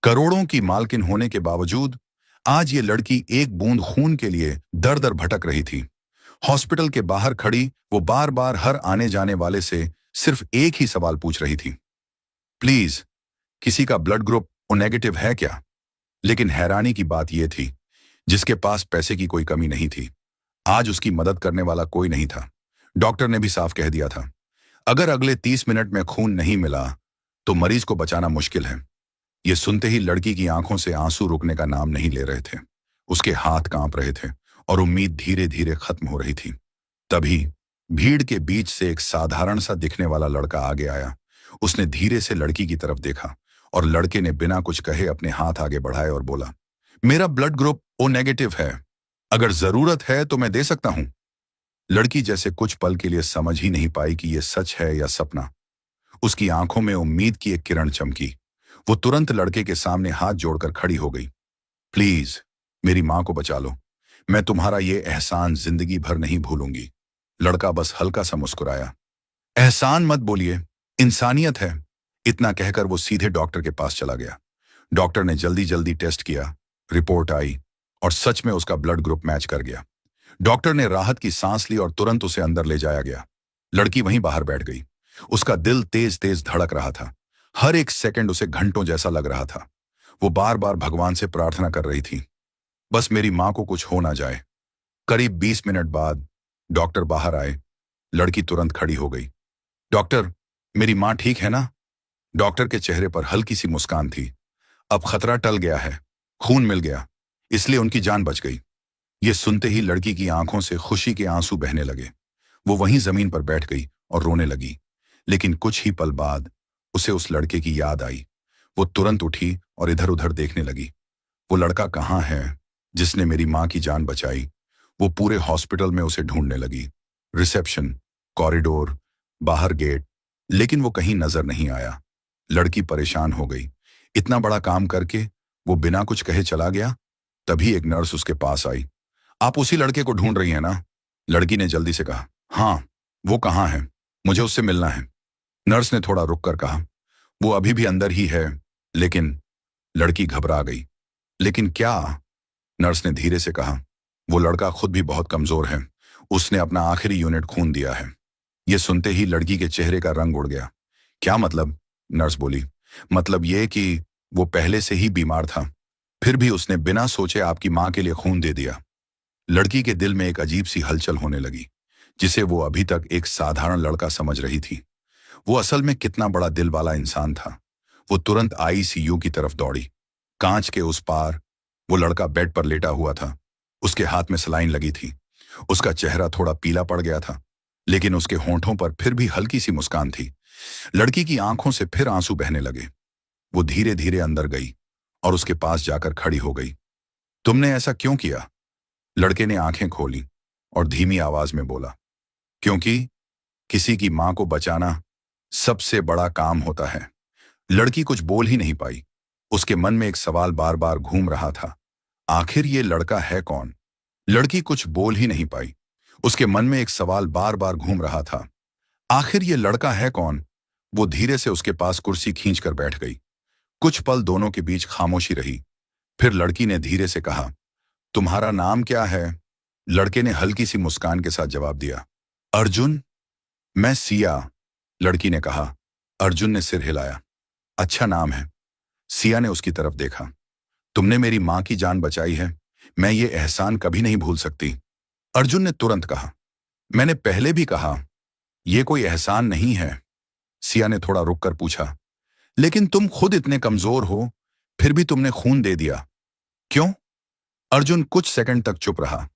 करोड़ों की मालकिन होने के बावजूद आज ये लड़की एक बूंद खून के लिए दर दर भटक रही थी। हॉस्पिटल के बाहर खड़ी वो बार बार हर आने जाने वाले से सिर्फ एक ही सवाल पूछ रही थी, प्लीज, किसी का ब्लड ग्रुप ओ नेगेटिव है क्या? लेकिन हैरानी की बात यह थी, जिसके पास पैसे की कोई कमी नहीं थी, आज उसकी मदद करने वाला कोई नहीं था। डॉक्टर ने भी साफ कह दिया था, अगर अगले 30 मिनट में खून नहीं मिला तो मरीज को बचाना मुश्किल है। ये सुनते ही लड़की की आंखों से आंसू रुकने का नाम नहीं ले रहे थे। उसके हाथ कांप रहे थे और उम्मीद धीरे धीरे खत्म हो रही थी। तभी भीड़ के बीच से एक साधारण सा दिखने वाला लड़का आगे आया। उसने धीरे से लड़की की तरफ देखा और लड़के ने बिना कुछ कहे अपने हाथ आगे बढ़ाए और बोला, मेरा ब्लड ग्रुप ओ नेगेटिव है, अगर जरूरत है तो मैं दे सकता हूं। लड़की जैसे कुछ पल के लिए समझ ही नहीं पाई कि यह सच है या सपना। उसकी आंखों में उम्मीद की एक किरण चमकी। वो तुरंत लड़के के सामने हाथ जोड़कर खड़ी हो गई। प्लीज, मेरी मां को बचा लो, मैं तुम्हारा ये एहसान जिंदगी भर नहीं भूलूंगी। लड़का बस हल्का सा मुस्कुराया। एहसान मत बोलिए, इंसानियत है। इतना कहकर वो सीधे डॉक्टर के पास चला गया। डॉक्टर ने जल्दी जल्दी टेस्ट किया, रिपोर्ट आई और सच में उसका ब्लड ग्रुप मैच कर गया। डॉक्टर ने राहत की सांस ली और तुरंत उसे अंदर ले जाया गया। लड़की वहीं बाहर बैठ गई। उसका दिल तेज तेज धड़क रहा था। हर एक सेकंड उसे घंटों जैसा लग रहा था। वो बार बार भगवान से प्रार्थना कर रही थी, बस मेरी मां को कुछ हो ना जाए। करीब 20 मिनट बाद डॉक्टर बाहर आए। लड़की तुरंत खड़ी हो गई। डॉक्टर, मेरी मां ठीक है ना? डॉक्टर के चेहरे पर हल्की सी मुस्कान थी। अब खतरा टल गया है, खून मिल गया, इसलिए उनकी जान बच गई। ये सुनते ही लड़की की आंखों से खुशी के आंसू बहने लगे। वो वहीं जमीन पर बैठ गई और रोने लगी। लेकिन कुछ ही पल बाद उसे उस लड़के की याद आई। वो तुरंत उठी और इधर उधर देखने लगी। वो लड़का कहाँ है जिसने मेरी मां की जान बचाई? वो पूरे हॉस्पिटल में उसे ढूंढने लगी। रिसेप्शन, कॉरिडोर, बाहर गेट, लेकिन वो कहीं नजर नहीं आया। लड़की परेशान हो गई। इतना बड़ा काम करके वो बिना कुछ कहे चला गया। तभी एक नर्स उसके पास आई। आप उसी लड़के को ढूंढ रही हैं ना? लड़की ने जल्दी से कहा, हाँ। वो कहाँ है? मुझे उससे मिलना है। नर्स ने थोड़ा रुक कर कहा, वो अभी भी अंदर ही है, लेकिन लड़की घबरा गई। लेकिन क्या? नर्स ने धीरे से कहा, वो लड़का खुद भी बहुत कमजोर है, उसने अपना आखिरी यूनिट खून दिया है। यह सुनते ही लड़की के चेहरे का रंग उड़ गया। क्या मतलब? नर्स बोली, मतलब यह कि वो पहले से ही बीमार था, फिर भी उसने बिना सोचे आपकी मां के लिए खून दे दिया। लड़की के दिल में एक अजीब सी हलचल होने लगी, जिसे वो अभी तक एक साधारण लड़का समझ रही थी। वो असल में कितना बड़ा दिल वाला इंसान था। वो तुरंत आईसीयू की तरफ दौड़ी। कांच के उस पार वो लड़का बेड पर लेटा हुआ था। उसके हाथ में सलाइन लगी थी। उसका चेहरा थोड़ा पीला पड़ गया था, लेकिन उसके होंठों पर फिर भी हल्की सी मुस्कान थी। लड़की की आंखों से फिर आंसू बहने लगे। वो धीरे धीरे अंदर गई और उसके पास जाकर खड़ी हो गई। तुमने ऐसा क्यों किया? लड़के ने आंखें खोली और धीमी आवाज में बोला, क्योंकि किसी की मां को बचाना सबसे बड़ा काम होता है। लड़की कुछ बोल ही नहीं पाई। उसके मन में एक सवाल बार बार घूम रहा था, आखिर ये लड़का है कौन? लड़की कुछ बोल ही नहीं पाई। उसके मन में एक सवाल बार बार घूम रहा था, आखिर ये लड़का है कौन? वो धीरे से उसके पास कुर्सी खींचकर बैठ गई। कुछ पल दोनों के बीच खामोशी रही। फिर लड़की ने धीरे से कहा, तुम्हारा नाम क्या है? लड़के ने हल्की सी मुस्कान के साथ जवाब दिया, अर्जुन। मैं सिया। लड़की ने कहा। अर्जुन ने सिर हिलाया। अच्छा नाम है। सिया ने उसकी तरफ देखा। तुमने मेरी मां की जान बचाई है, मैं ये एहसान कभी नहीं भूल सकती। अर्जुन ने तुरंत कहा, मैंने पहले भी कहा, यह कोई एहसान नहीं है। सिया ने थोड़ा रुककर पूछा, लेकिन तुम खुद इतने कमजोर हो, फिर भी तुमने खून दे दिया, क्यों? अर्जुन कुछ सेकंड तक चुप रहा।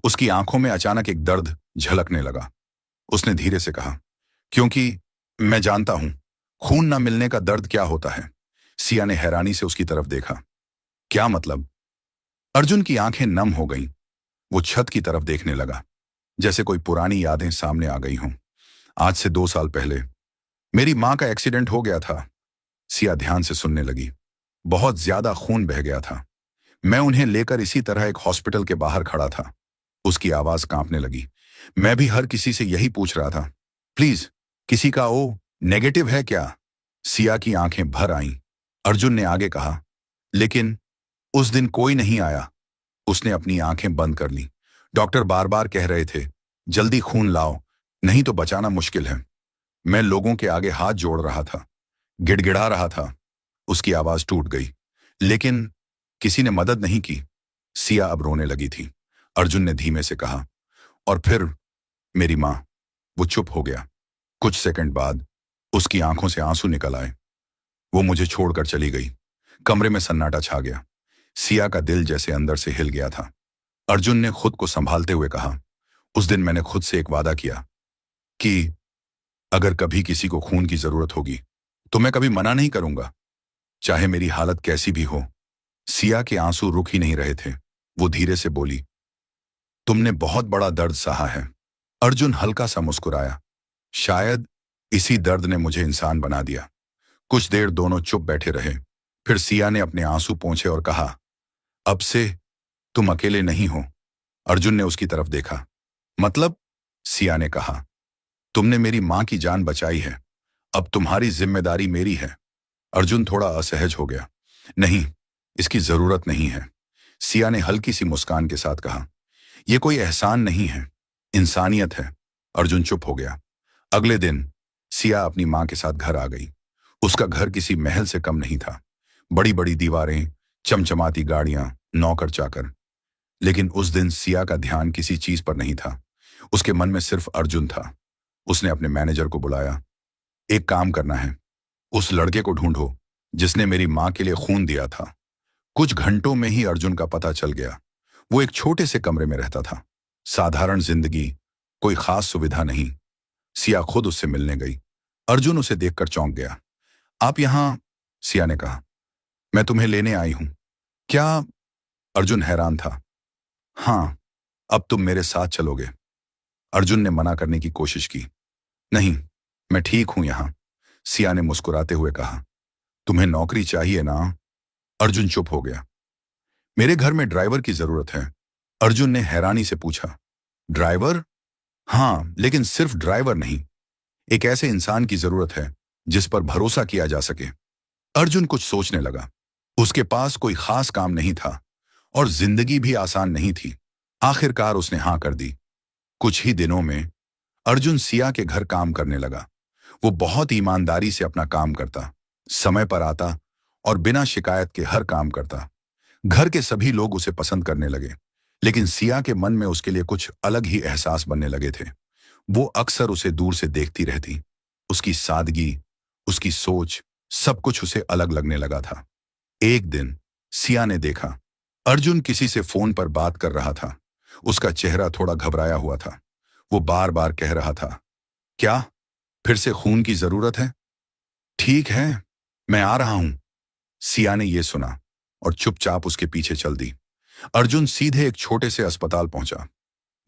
उसकी आंखों में अचानक एक दर्द झलकने लगा। उसने धीरे से कहा, क्योंकि मैं जानता हूं खून न मिलने का दर्द क्या होता है। सिया ने हैरानी से उसकी तरफ देखा। क्या मतलब? अर्जुन की आंखें नम हो गईं। वो छत की तरफ देखने लगा, जैसे कोई पुरानी यादें सामने आ गई हों। आज से 2 साल पहले मेरी मां का एक्सीडेंट हो गया था। सिया ध्यान से सुनने लगी। बहुत ज्यादा खून बह गया था। मैं उन्हें लेकर इसी तरह एक हॉस्पिटल के बाहर खड़ा था। उसकी आवाज कांपने लगी। मैं भी हर किसी से यही पूछ रहा था, प्लीज, किसी का ओ नेगेटिव है क्या? सिया की आंखें भर आईं। अर्जुन ने आगे कहा, लेकिन उस दिन कोई नहीं आया। उसने अपनी आंखें बंद कर ली। डॉक्टर बार बार कह रहे थे, जल्दी खून लाओ, नहीं तो बचाना मुश्किल है। मैं लोगों के आगे हाथ जोड़ रहा था, गिड़गिड़ा रहा था। उसकी आवाज टूट गई, लेकिन किसी ने मदद नहीं की। सिया अब रोने लगी थी। अर्जुन ने धीमे से कहा, और फिर मेरी माँ। वो चुप हो गया। कुछ सेकंड बाद उसकी आंखों से आंसू निकल आए। वो मुझे छोड़कर चली गई। कमरे में सन्नाटा छा गया। सिया का दिल जैसे अंदर से हिल गया था। अर्जुन ने खुद को संभालते हुए कहा, उस दिन मैंने खुद से एक वादा किया कि अगर कभी किसी को खून की जरूरत होगी तो मैं कभी मना नहीं करूंगा, चाहे मेरी हालत कैसी भी हो। सिया के आंसू रुक ही नहीं रहे थे। वो धीरे से बोली, तुमने बहुत बड़ा दर्द सहा है। अर्जुन हल्का सा मुस्कुराया, शायद इसी दर्द ने मुझे इंसान बना दिया। कुछ देर दोनों चुप बैठे रहे। फिर सिया ने अपने आंसू पोंछे और कहा, अब से तुम अकेले नहीं हो। अर्जुन ने उसकी तरफ देखा। मतलब? सिया ने कहा, तुमने मेरी मां की जान बचाई है, अब तुम्हारी जिम्मेदारी मेरी है। अर्जुन थोड़ा असहज हो गया। नहीं, इसकी जरूरत नहीं है। सिया ने हल्की सी मुस्कान के साथ कहा, यह कोई एहसान नहीं है, इंसानियत है। अर्जुन चुप हो गया। अगले दिन सिया अपनी मां के साथ घर आ गई। उसका घर किसी महल से कम नहीं था। बड़ी बड़ी दीवारें, चमचमाती गाड़ियां, नौकर चाकर। लेकिन उस दिन सिया का ध्यान किसी चीज पर नहीं था। उसके मन में सिर्फ अर्जुन था। उसने अपने मैनेजर को बुलाया। एक काम करना है, उस लड़के को ढूंढो जिसने मेरी मां के लिए खून दिया था। कुछ घंटों में ही अर्जुन का पता चल गया। वो एक छोटे से कमरे में रहता था। साधारण जिंदगी, कोई खास सुविधा नहीं। सिया खुद उससे मिलने गई। अर्जुन उसे देखकर चौंक गया। आप यहां? सिया ने कहा, मैं तुम्हें लेने आई हूं। क्या? अर्जुन हैरान था। हाँ, अब तुम मेरे साथ चलोगे। अर्जुन ने मना करने की कोशिश की। नहीं, मैं ठीक हूं यहां। सिया ने मुस्कुराते हुए कहा, तुम्हें नौकरी चाहिए ना? अर्जुन चुप हो गया। मेरे घर में ड्राइवर की जरूरत है। अर्जुन ने हैरानी से पूछा, ड्राइवर? हाँ, लेकिन सिर्फ ड्राइवर नहीं, एक ऐसे इंसान की जरूरत है जिस पर भरोसा किया जा सके। अर्जुन कुछ सोचने लगा। उसके पास कोई खास काम नहीं था और जिंदगी भी आसान नहीं थी। आखिरकार उसने हाँ कर दी। कुछ ही दिनों में अर्जुन सिया के घर काम करने लगा। वो बहुत ईमानदारी से अपना काम करता, समय पर आता और बिना शिकायत के हर काम करता। घर के सभी लोग उसे पसंद करने लगे। लेकिन सिया के मन में उसके लिए कुछ अलग ही एहसास बनने लगे थे। वो अक्सर उसे दूर से देखती रहती। उसकी सादगी, उसकी सोच, सब कुछ उसे अलग लगने लगा था। एक दिन सिया ने देखा, अर्जुन किसी से फोन पर बात कर रहा था। उसका चेहरा थोड़ा घबराया हुआ था। वो बार बार कह रहा था, क्या फिर से खून की जरूरत है? ठीक है, मैं आ रहा हूं। सिया ने यह सुना और चुपचाप उसके पीछे चल दी। अर्जुन सीधे एक छोटे से अस्पताल पहुंचा।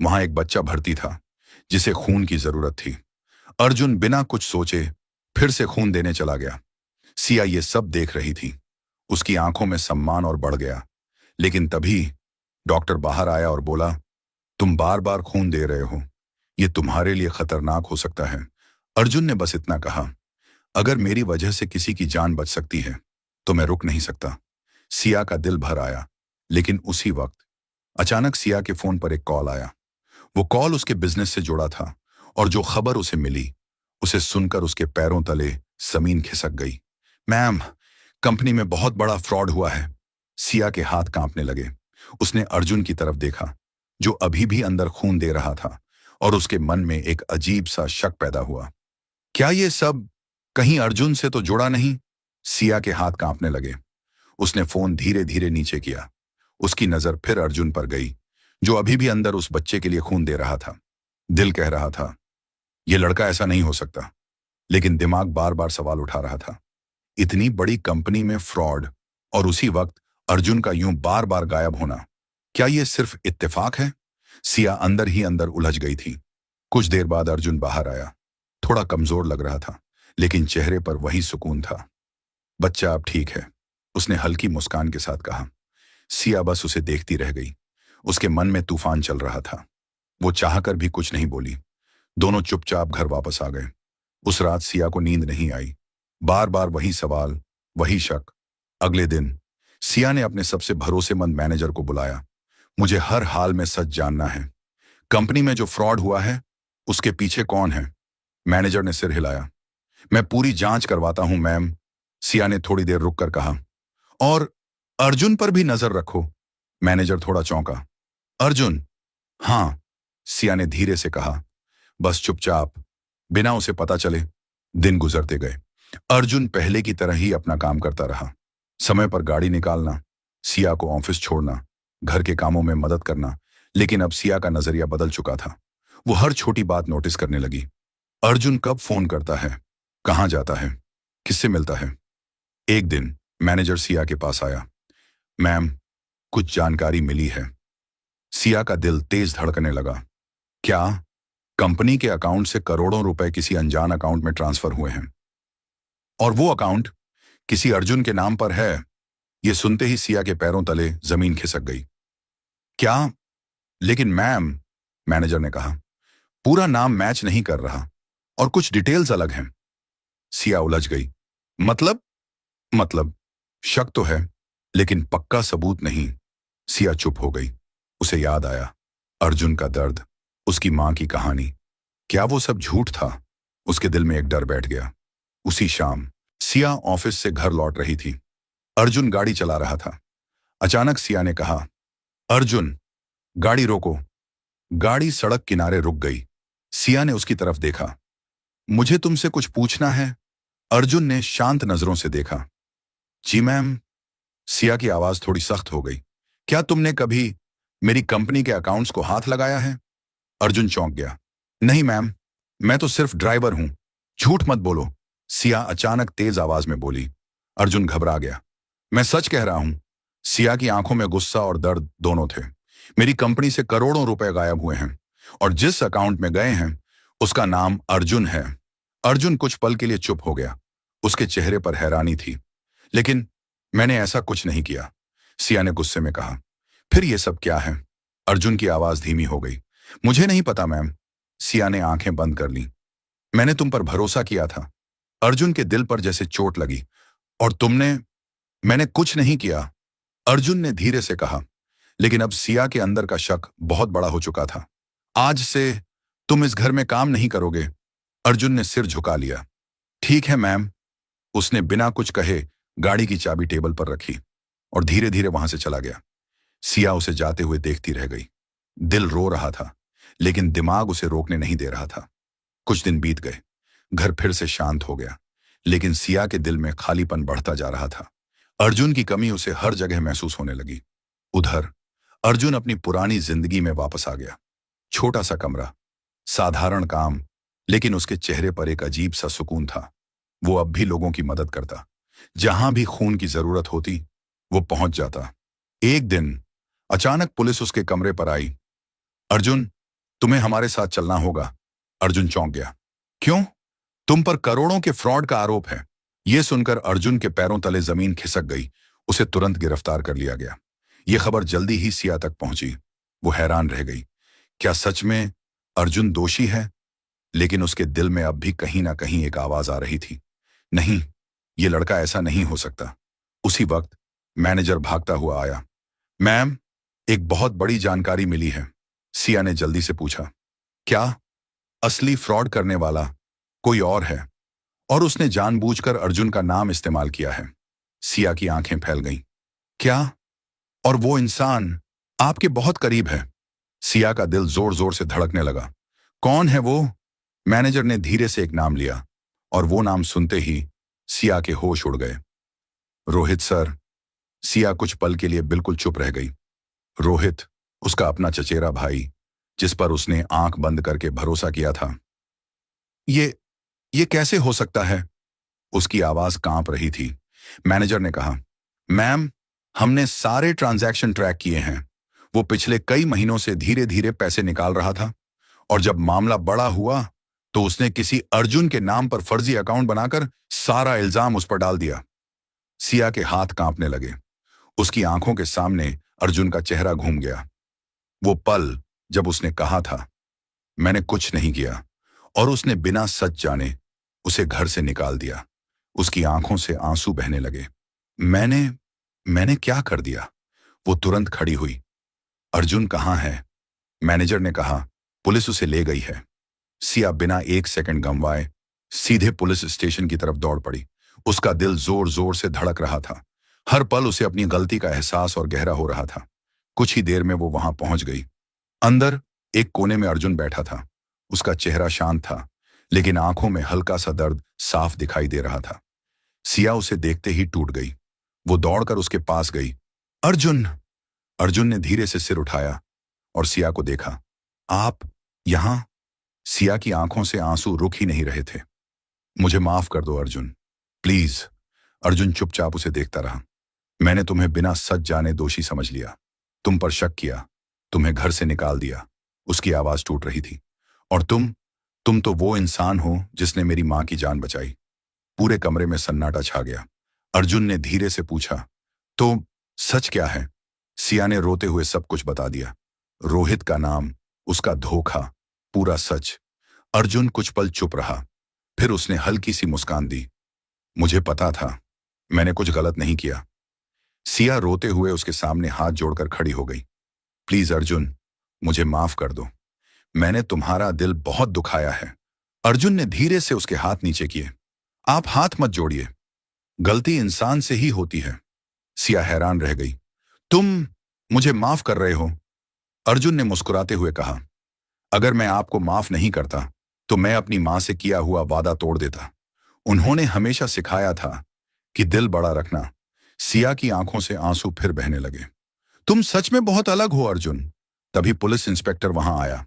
वहां एक बच्चा भर्ती था जिसे खून की जरूरत थी। अर्जुन बिना कुछ सोचे फिर से खून देने चला गया। सिया ये सब देख रही थी। उसकी आंखों में सम्मान और बढ़ गया। लेकिन तभी डॉक्टर बाहर आया और बोला, तुम बार बार खून दे रहे हो, यह तुम्हारे लिए खतरनाक हो सकता है। अर्जुन ने बस इतना कहा, अगर मेरी वजह से किसी की जान बच सकती है तो मैं रुक नहीं सकता। सिया का दिल भर आया। लेकिन उसी वक्त अचानक सिया के फोन पर एक कॉल आया। वो कॉल उसके बिजनेस से जुड़ा था और जो खबर उसे मिली, उसे सुनकर उसके पैरों तले जमीन खिसक गई। मैम, कंपनी में बहुत बड़ा फ्रॉड हुआ है। सिया के हाथ कांपने लगे। उसने अर्जुन की तरफ देखा, जो अभी भी अंदर खून दे रहा था, और उसके मन में एक अजीब सा शक पैदा हुआ। क्या ये सब कहीं अर्जुन से तो जुड़ा नहीं? सिया के हाथ कांपने लगे। उसने फोन धीरे धीरे नीचे किया। उसकी नजर फिर अर्जुन पर गई, जो अभी भी अंदर उस बच्चे के लिए खून दे रहा था। दिल कह रहा था, यह लड़का ऐसा नहीं हो सकता। लेकिन दिमाग बार बार सवाल उठा रहा था। इतनी बड़ी कंपनी में फ्रॉड और उसी वक्त अर्जुन का यूं बार बार गायब होना, क्या यह सिर्फ इत्तेफाक है? सिया अंदर ही अंदर उलझ गई थी। कुछ देर बाद अर्जुन बाहर आया। थोड़ा कमजोर लग रहा था, लेकिन चेहरे पर वही सुकून था। बच्चा अब ठीक है, उसने हल्की मुस्कान के साथ कहा। सिया बस उसे देखती रह गई। उसके मन में तूफान चल रहा था। वो चाहकर भी कुछ नहीं बोली। दोनों चुपचाप घर वापस आ गए। उस रात सिया को नींद नहीं आई। बार बार वही सवाल, वही शक। अगले दिन सिया ने अपने सबसे भरोसेमंद मैनेजर को बुलाया। मुझे हर हाल में सच जानना है। कंपनी में जो फ्रॉड हुआ है उसके पीछे कौन है? मैनेजर ने सिर हिलाया। मैं पूरी जांच करवाता हूं मैम, सिया ने थोड़ी देर रुककर कहा। और अर्जुन पर भी नजर रखो। मैनेजर थोड़ा चौंका। अर्जुन? हाँ, सिया ने धीरे से कहा। बस चुपचाप, बिना उसे पता चले। दिन गुजरते गए। अर्जुन पहले की तरह ही अपना काम करता रहा। समय पर गाड़ी निकालना, सिया को ऑफिस छोड़ना, घर के कामों में मदद करना। लेकिन अब सिया का नजरिया बदल चुका था। वो हर छोटी बात नोटिस करने लगी। अर्जुन कब फोन करता है, कहाँ जाता है, किससे मिलता है? एक दिन मैनेजर सिया के पास आया। मैम, कुछ जानकारी मिली है। सिया का दिल तेज धड़कने लगा। क्या? कंपनी के अकाउंट से करोड़ों रुपए किसी अनजान अकाउंट में ट्रांसफर हुए हैं, और वो अकाउंट किसी अर्जुन के नाम पर है। ये सुनते ही सिया के पैरों तले जमीन खिसक गई। क्या? लेकिन मैम, मैनेजर ने कहा, पूरा नाम मैच नहीं कर रहा और कुछ डिटेल्स अलग हैं। सिया उलझ गई। मतलब शक तो है, लेकिन पक्का सबूत नहीं। सिया चुप हो गई। उसे याद आया अर्जुन का दर्द, उसकी मां की कहानी। क्या वो सब झूठ था? उसके दिल में एक डर बैठ गया। उसी शाम सिया ऑफिस से घर लौट रही थी। अर्जुन गाड़ी चला रहा था। अचानक सिया ने कहा, अर्जुन, गाड़ी रोको। गाड़ी सड़क किनारे रुक गई। सिया ने उसकी तरफ देखा। मुझे तुमसे कुछ पूछना है। अर्जुन ने शांत नजरों से देखा। जी मैम। सिया की आवाज थोड़ी सख्त हो गई। क्या तुमने कभी मेरी कंपनी के अकाउंट्स को हाथ लगाया है? अर्जुन चौंक गया। नहीं मैम, मैं तो सिर्फ ड्राइवर हूं। झूठ मत बोलो, सिया अचानक तेज आवाज में बोली। अर्जुन घबरा गया। मैं सच कह रहा हूं। सिया की आंखों में गुस्सा और दर्द दोनों थे। मेरी कंपनी से करोड़ों रुपए गायब हुए हैं, और जिस अकाउंट में गए हैं उसका नाम अर्जुन है। अर्जुन कुछ पल के लिए चुप हो गया। उसके चेहरे पर हैरानी थी। लेकिन मैंने ऐसा कुछ नहीं किया, सिया ने गुस्से में कहा। फिर ये सब क्या है? अर्जुन की आवाज धीमी हो गई। मुझे नहीं पता मैम, सिया ने आंखें बंद कर ली। मैंने तुम पर भरोसा किया था। अर्जुन के दिल पर जैसे चोट लगी। और तुमने? मैंने कुछ नहीं किया, अर्जुन ने धीरे से कहा। लेकिन अब सिया के अंदर का शक बहुत बड़ा हो चुका था। आज से तुम इस घर में काम नहीं करोगे। अर्जुन ने सिर झुका लिया। ठीक है मैम। उसने बिना कुछ कहे गाड़ी की चाबी टेबल पर रखी और धीरे धीरे वहां से चला गया। सिया उसे जाते हुए देखती रह गई। दिल रो रहा था, लेकिन दिमाग उसे रोकने नहीं दे रहा था। कुछ दिन बीत गए। घर फिर से शांत हो गया, लेकिन सिया के दिल में खालीपन बढ़ता जा रहा था। अर्जुन की कमी उसे हर जगह महसूस होने लगी। उधर अर्जुन अपनी पुरानी जिंदगी में वापस आ गया। छोटा सा कमरा, साधारण काम, लेकिन उसके चेहरे पर एक अजीब सा सुकून था। वो अब भी लोगों की मदद करता। जहां भी खून की जरूरत होती वो पहुंच जाता। एक दिन अचानक पुलिस उसके कमरे पर आई। अर्जुन, तुम्हें हमारे साथ चलना होगा। अर्जुन चौंक गया। क्यों? तुम पर करोड़ों के फ्रॉड का आरोप है। यह सुनकर अर्जुन के पैरों तले जमीन खिसक गई। उसे तुरंत गिरफ्तार कर लिया गया। यह खबर जल्दी ही सिया तक पहुंची। वो हैरान रह गई। क्या सच में अर्जुन दोषी है? लेकिन उसके दिल में अब भी कहीं ना कहीं एक आवाज आ रही थी, नहीं, यह लड़का ऐसा नहीं हो सकता। उसी वक्त मैनेजर भागता हुआ आया। मैम, एक बहुत बड़ी जानकारी मिली है। सिया ने जल्दी से पूछा। क्या? असली फ्रॉड करने वाला कोई और है, और उसने जानबूझकर अर्जुन का नाम इस्तेमाल किया है। सिया की आंखें फैल गईं। क्या? और वो इंसान आपके बहुत करीब है। सिया का दिल जोर जोर से धड़कने लगा। कौन है वो? मैनेजर ने धीरे से एक नाम लिया, और वो नाम सुनते ही सिया के होश उड़ गए। रोहित सर। सिया कुछ पल के लिए बिल्कुल चुप रह गई। रोहित, उसका अपना चचेरा भाई, जिस पर उसने आंख बंद करके भरोसा किया था। ये कैसे हो सकता है? उसकी आवाज कांप रही थी। मैनेजर ने कहा, मैम, हमने सारे ट्रांजैक्शन ट्रैक किए हैं। वो पिछले कई महीनों से धीरे धीरे पैसे निकाल रहा था, और जब मामला बड़ा हुआ तो उसने किसी अर्जुन के नाम पर फर्जी अकाउंट बनाकर सारा इल्जाम उस पर डाल दिया। सिया के हाथ कांपने लगे। उसकी आंखों के सामने अर्जुन का चेहरा घूम गया। वो पल जब उसने कहा था, मैंने कुछ नहीं किया, और उसने बिना सच जाने उसे घर से निकाल दिया। उसकी आंखों से आंसू बहने लगे। मैंने क्या कर दिया? वो तुरंत खड़ी हुई। अर्जुन कहाँ है? मैनेजर ने कहा। पुलिस उसे ले गई है। सिया बिना एक सेकंड गंवाए सीधे पुलिस स्टेशन की तरफ दौड़ पड़ी। उसका दिल जोर जोर से धड़क रहा था। हर पल उसे अपनी गलती का एहसास और गहरा हो रहा था। कुछ ही देर में वो वहां पहुंच गई। अंदर एक कोने में अर्जुन बैठा था। उसका चेहरा शांत था, लेकिन आंखों में हल्का सा दर्द साफ दिखाई दे रहा था। सिया उसे देखते ही टूट गई। वो दौड़कर उसके पास गई। अर्जुन! अर्जुन ने धीरे से सिर उठाया और सिया को देखा। आप यहां? सिया की आंखों से आंसू रुक ही नहीं रहे थे। मुझे माफ कर दो अर्जुन, प्लीज। अर्जुन चुपचाप उसे देखता रहा। मैंने तुम्हें बिना सच जाने दोषी समझ लिया, तुम पर शक किया, तुम्हें घर से निकाल दिया। उसकी आवाज टूट रही थी। और तुम तो वो इंसान हो जिसने मेरी मां की जान बचाई। पूरे कमरे में सन्नाटा छा गया। अर्जुन ने धीरे से पूछा, तो सच क्या है? सिया ने रोते हुए सब कुछ बता दिया। रोहित का नाम, उसका धोखा, पूरा सच। अर्जुन कुछ पल चुप रहा, फिर उसने हल्की सी मुस्कान दी। मुझे पता था, मैंने कुछ गलत नहीं किया। सिया रोते हुए उसके सामने हाथ जोड़कर खड़ी हो गई। प्लीज अर्जुन, मुझे माफ कर दो। मैंने तुम्हारा दिल बहुत दुखाया है। अर्जुन ने धीरे से उसके हाथ नीचे किए। आप हाथ मत जोड़िए, गलती इंसान से ही होती है। सिया हैरान रह गई। तुम मुझे माफ कर रहे हो? अर्जुन ने मुस्कुराते हुए कहा, अगर मैं आपको माफ नहीं करता तो मैं अपनी मां से किया हुआ वादा तोड़ देता। उन्होंने हमेशा सिखाया था कि दिल बड़ा रखना। सिया की आंखों से आंसू फिर बहने लगे। तुम सच में बहुत अलग हो अर्जुन। तभी पुलिस इंस्पेक्टर वहां आया।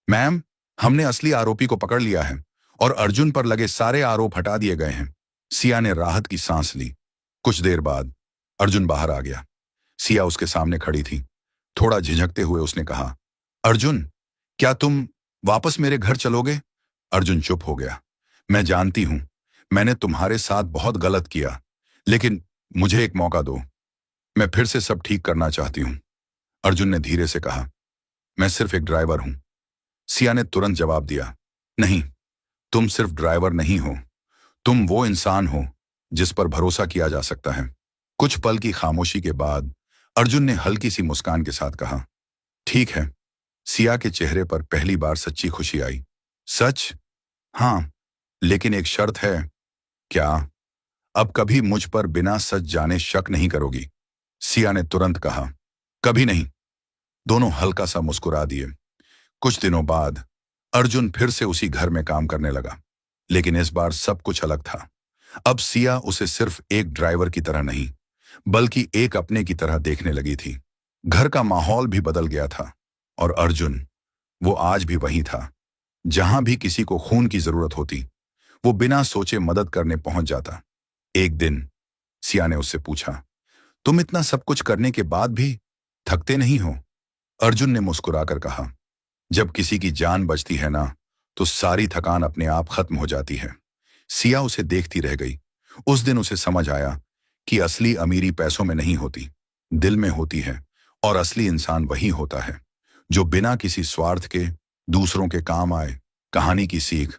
मैम, हमने असली आरोपी को पकड़ लिया है और अर्जुन पर लगे सारे आरोप हटा दिए गए हैं। सिया ने राहत की सांस ली। कुछ देर बाद अर्जुन बाहर आ गया। सिया उसके सामने खड़ी थी। थोड़ा झिझकते हुए उसने कहा, अर्जुन, क्या तुम वापस मेरे घर चलोगे? अर्जुन चुप हो गया। मैं जानती हूं, मैंने तुम्हारे साथ बहुत गलत किया, लेकिन मुझे एक मौका दो। मैं फिर से सब ठीक करना चाहती हूं। अर्जुन ने धीरे से कहा, मैं सिर्फ एक ड्राइवर हूं। सिया ने तुरंत जवाब दिया, नहीं, तुम सिर्फ ड्राइवर नहीं हो, तुम वो इंसान हो जिस पर भरोसा किया जा सकता है। कुछ पल की खामोशी के बाद अर्जुन ने हल्की सी मुस्कान के साथ कहा, ठीक है। सिया के चेहरे पर पहली बार सच्ची खुशी आई। सच? हाँ, लेकिन एक शर्त है। क्या? अब कभी मुझ पर बिना सच जाने शक नहीं करोगी? सिया ने तुरंत कहा, कभी नहीं। दोनों हल्का सा मुस्कुरा दिए। कुछ दिनों बाद अर्जुन फिर से उसी घर में काम करने लगा, लेकिन इस बार सब कुछ अलग था। अब सिया उसे सिर्फ एक ड्राइवर की तरह नहीं, बल्कि एक अपने की तरह देखने लगी थी। घर का माहौल भी बदल गया था और अर्जुन, वो आज भी वही था। जहां भी किसी को खून की जरूरत होती, वो बिना सोचे मदद करने पहुंच जाता। एक दिन सिया ने उससे पूछा, तुम इतना सब कुछ करने के बाद भी थकते नहीं हो? अर्जुन ने मुस्कुराकर कहा, जब किसी की जान बचती है ना, तो सारी थकान अपने आप खत्म हो जाती है। सिया उसे देखती रह गई। उस दिन उसे समझ आया कि असली अमीरी पैसों में नहीं होती, दिल में होती है। और असली इंसान वही होता है जो बिना किसी स्वार्थ के दूसरों के काम आए। कहानी की सीख,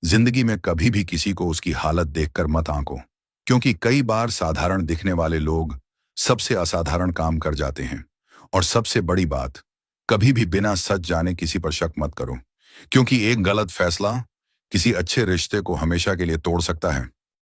जिंदगी में कभी भी किसी को उसकी हालत देखकर मत आंको, क्योंकि कई बार साधारण दिखने वाले लोग सबसे असाधारण काम कर जाते हैं। और सबसे बड़ी बात, कभी भी बिना सच जाने किसी पर शक मत करो, क्योंकि एक गलत फैसला किसी अच्छे रिश्ते को हमेशा के लिए तोड़ सकता है।